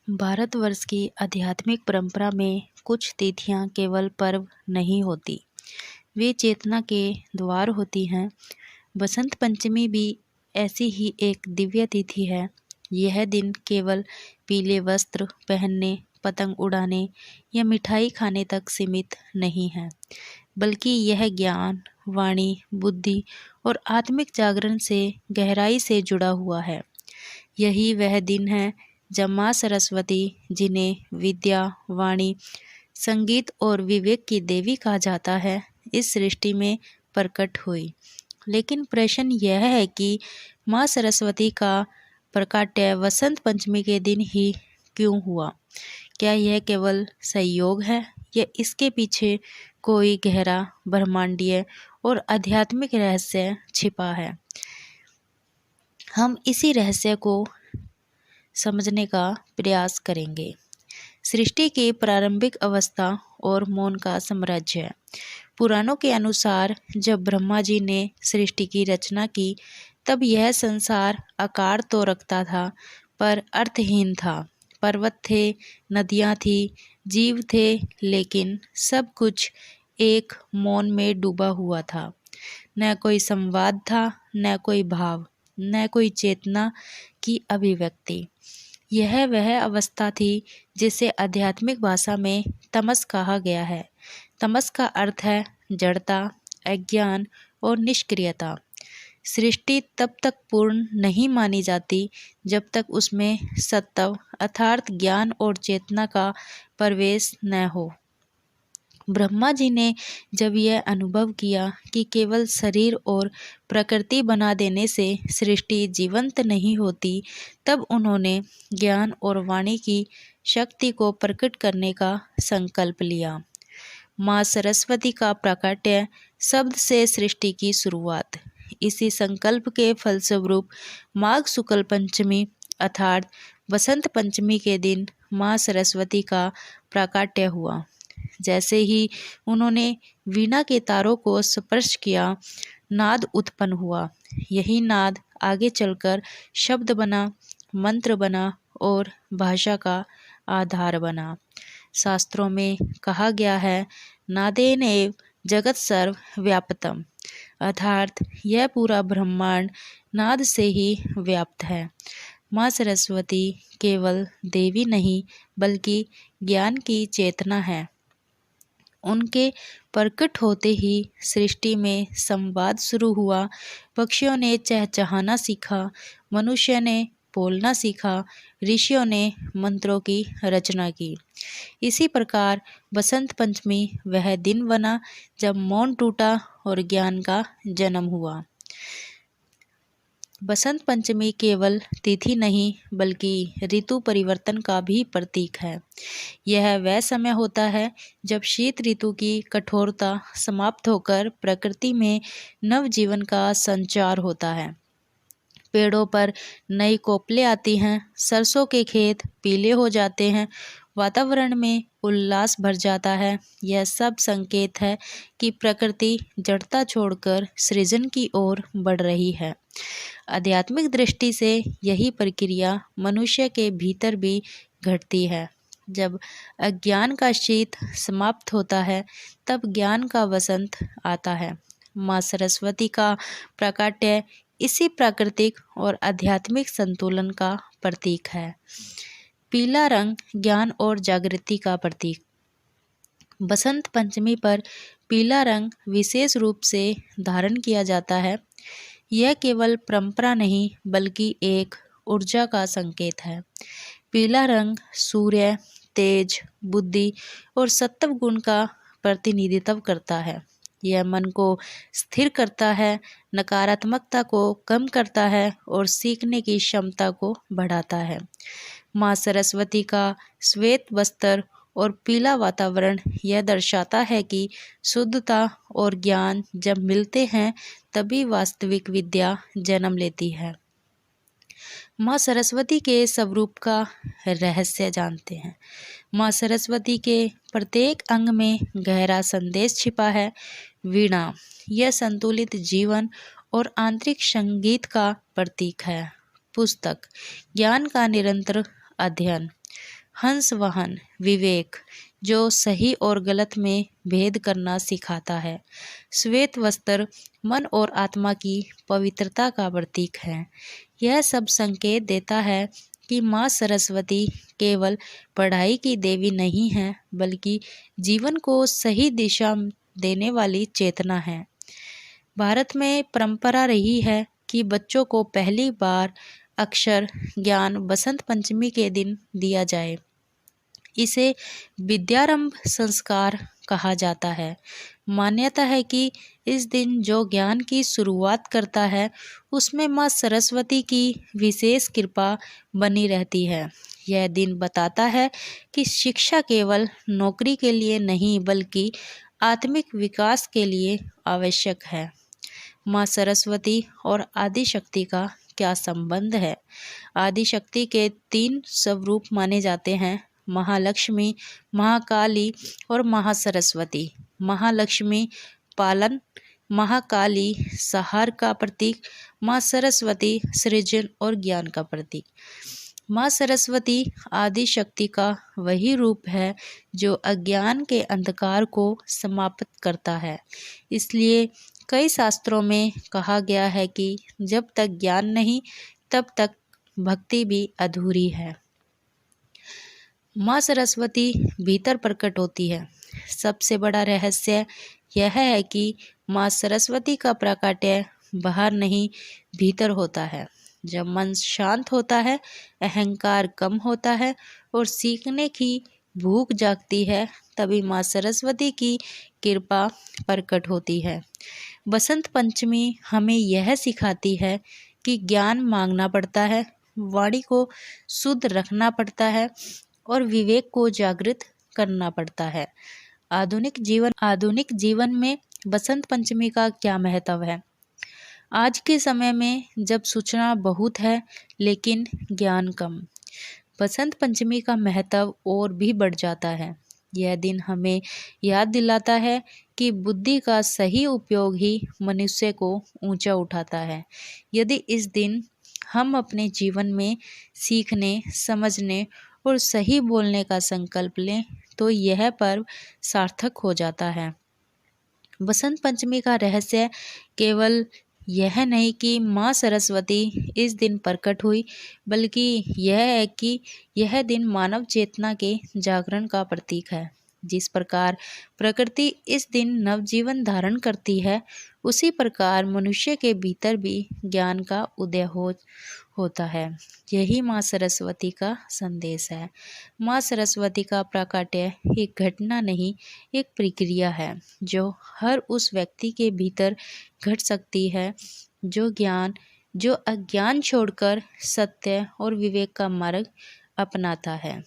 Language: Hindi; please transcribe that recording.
भारतवर्ष की आध्यात्मिक परंपरा में कुछ तिथियां केवल पर्व नहीं होती, वे चेतना के द्वार होती हैं। बसंत पंचमी भी ऐसी ही एक दिव्य तिथि है। यह दिन केवल पीले वस्त्र पहनने, पतंग उड़ाने या मिठाई खाने तक सीमित नहीं है, बल्कि यह ज्ञान, वाणी, बुद्धि और आत्मिक जागरण से गहराई से जुड़ा हुआ है। यही वह दिन है जब माँ सरस्वती, जिन्हें विद्या, वाणी, संगीत और विवेक की देवी कहा जाता है, इस सृष्टि में प्रकट हुई। लेकिन प्रश्न यह है कि माँ सरस्वती का प्रकाट्य वसंत पंचमी के दिन ही क्यों हुआ? क्या यह केवल संयोग है या इसके पीछे कोई गहरा ब्रह्मांडीय और आध्यात्मिक रहस्य छिपा है? हम इसी रहस्य को समझने का प्रयास करेंगे। सृष्टि की प्रारंभिक अवस्था और मौन का साम्राज्य। पुराणों के अनुसार जब ब्रह्मा जी ने सृष्टि की रचना की, तब यह संसार आकार तो रखता था, पर अर्थहीन था। पर्वत थे, नदियाँ थी, जीव थे, लेकिन सब कुछ एक मौन में डूबा हुआ था। न कोई संवाद था, न कोई भाव, न कोई चेतना की अभिव्यक्ति। यह वह अवस्था थी जिसे आध्यात्मिक भाषा में तमस कहा गया है। तमस का अर्थ है जड़ता, अज्ञान और निष्क्रियता। सृष्टि तब तक पूर्ण नहीं मानी जाती जब तक उसमें सत्व अर्थात ज्ञान और चेतना का प्रवेश न हो। ब्रह्मा जी ने जब यह अनुभव किया कि केवल शरीर और प्रकृति बना देने से सृष्टि जीवंत नहीं होती, तब उन्होंने ज्ञान और वाणी की शक्ति को प्रकट करने का संकल्प लिया। माँ सरस्वती का प्राकट्य शब्द से सृष्टि की शुरुआत। इसी संकल्प के फलस्वरूप माघ शुक्ल पंचमी अर्थात बसंत पंचमी के दिन माँ सरस्वती का प्राकट्य हुआ। जैसे ही उन्होंने वीणा के तारों को स्पर्श किया, नाद उत्पन्न हुआ। यही नाद आगे चलकर शब्द बना, मंत्र बना और भाषा का आधार बना। शास्त्रों में कहा गया है, नादेन एव जगत सर्व व्याप्तम, अर्थात यह पूरा ब्रह्मांड नाद से ही व्याप्त है। माँ सरस्वती केवल देवी नहीं, बल्कि ज्ञान की चेतना है। उनके प्रकट होते ही सृष्टि में संवाद शुरू हुआ। पक्षियों ने चहचहाना सीखा, मनुष्य ने बोलना सीखा, ऋषियों ने मंत्रों की रचना की। इसी प्रकार बसंत पंचमी वह दिन बना जब मौन टूटा और ज्ञान का जन्म हुआ। बसंत पंचमी केवल तिथि नहीं, बल्कि ऋतु परिवर्तन का भी प्रतीक है। यह वह समय होता है जब शीत ऋतु की कठोरता समाप्त होकर प्रकृति में नवजीवन का संचार होता है। पेड़ों पर नई कोपलें आती हैं, सरसों के खेत पीले हो जाते हैं, वातावरण में उल्लास भर जाता है। यह सब संकेत है कि प्रकृति जड़ता छोड़कर सृजन की ओर बढ़ रही है। आध्यात्मिक दृष्टि से यही प्रक्रिया मनुष्य के भीतर भी घटती है। जब अज्ञान का शीत समाप्त होता है, तब ज्ञान का वसंत आता है। माँ सरस्वती का प्राकट्य इसी प्राकृतिक और आध्यात्मिक संतुलन का प्रतीक है। पीला रंग ज्ञान और जागृति का प्रतीक। बसंत पंचमी पर पीला रंग विशेष रूप से धारण किया जाता है। यह केवल परंपरा नहीं, बल्कि एक ऊर्जा का संकेत है। पीला रंग सूर्य, तेज, बुद्धि और सत्व गुण का प्रतिनिधित्व करता है। यह मन को स्थिर करता है, नकारात्मकता को कम करता है और सीखने की क्षमता को बढ़ाता है। माँ सरस्वती का श्वेत वस्त्र और पीला वातावरण यह दर्शाता है कि शुद्धता और ज्ञान जब मिलते हैं, तभी वास्तविक विद्या जन्म लेती है। माँ सरस्वती के स्वरूप का रहस्य जानते हैं। माँ सरस्वती के प्रत्येक अंग में गहरा संदेश छिपा है। वीणा यह संतुलित जीवन और आंतरिक संगीत का प्रतीक है। पुस्तक ज्ञान का निरंतर अध्ययन। हंस वाहन विवेक, जो सही और गलत में भेद करना सिखाता है। श्वेत वस्त्र मन और आत्मा की पवित्रता का प्रतीक है। यह सब संकेत देता है कि माँ सरस्वती केवल पढ़ाई की देवी नहीं है, बल्कि जीवन को सही दिशा देने वाली चेतना है। भारत में परंपरा रही है कि बच्चों को पहली बार अक्षर ज्ञान बसंत पंचमी के दिन दिया जाए। इसे विद्यारंभ संस्कार कहा जाता है। मान्यता है कि इस दिन जो ज्ञान की शुरुआत करता है, उसमें माँ सरस्वती की विशेष कृपा बनी रहती है। यह दिन बताता है कि शिक्षा केवल नौकरी के लिए नहीं, बल्कि आत्मिक विकास के लिए आवश्यक है। माँ सरस्वती और आदिशक्ति का क्या संबंध है? आदिशक्ति के 3 स्वरूप माने जाते हैं: महालक्ष्मी, महाकाली और महासरस्वती। महालक्ष्मी पालन, महाकाली संहार का प्रतीक, माँ सरस्वती सृजन और ज्ञान का प्रतीक। माँ सरस्वती आदिशक्ति का वही रूप है जो अज्ञान के अंधकार को समाप्त करता है। इसलिए कई शास्त्रों में कहा गया है कि जब तक ज्ञान नहीं, तब तक भक्ति भी अधूरी है। माँ सरस्वती भीतर प्रकट होती है। सबसे बड़ा रहस्य यह है कि माँ सरस्वती का प्राकट्य बाहर नहीं, भीतर होता है। जब मन शांत होता है, अहंकार कम होता है और सीखने की भूख जागती है, तभी माँ सरस्वती की कृपा प्रकट होती है। बसंत पंचमी हमें यह सिखाती है कि ज्ञान मांगना पड़ता है, वाणी को शुद्ध रखना पड़ता है और विवेक को जागृत करना पड़ता है। आधुनिक जीवन में बसंत पंचमी का क्या महत्व है? आज के समय में जब सूचना बहुत है लेकिन ज्ञान कम, बसंत पंचमी का महत्व और भी बढ़ जाता है। यह दिन हमें याद दिलाता है कि बुद्धि का सही उपयोग ही मनुष्य को ऊंचा उठाता है। यदि इस दिन हम अपने जीवन में सीखने, समझने और सही बोलने का संकल्प लें, तो यह पर्व सार्थक हो जाता है। बसंत पंचमी का रहस्य केवल यह नहीं कि माँ सरस्वती इस दिन प्रकट हुई, बल्कि यह है कि यह दिन मानव चेतना के जागरण का प्रतीक है। जिस प्रकार प्रकृति इस दिन नवजीवन धारण करती है, उसी प्रकार मनुष्य के भीतर भी ज्ञान का उदय होता है। यही माँ सरस्वती का संदेश है। माँ सरस्वती का प्राकट्य एक घटना नहीं, एक प्रक्रिया है जो हर उस व्यक्ति के भीतर घट सकती है जो अज्ञान छोड़कर सत्य और विवेक का मार्ग अपनाता है।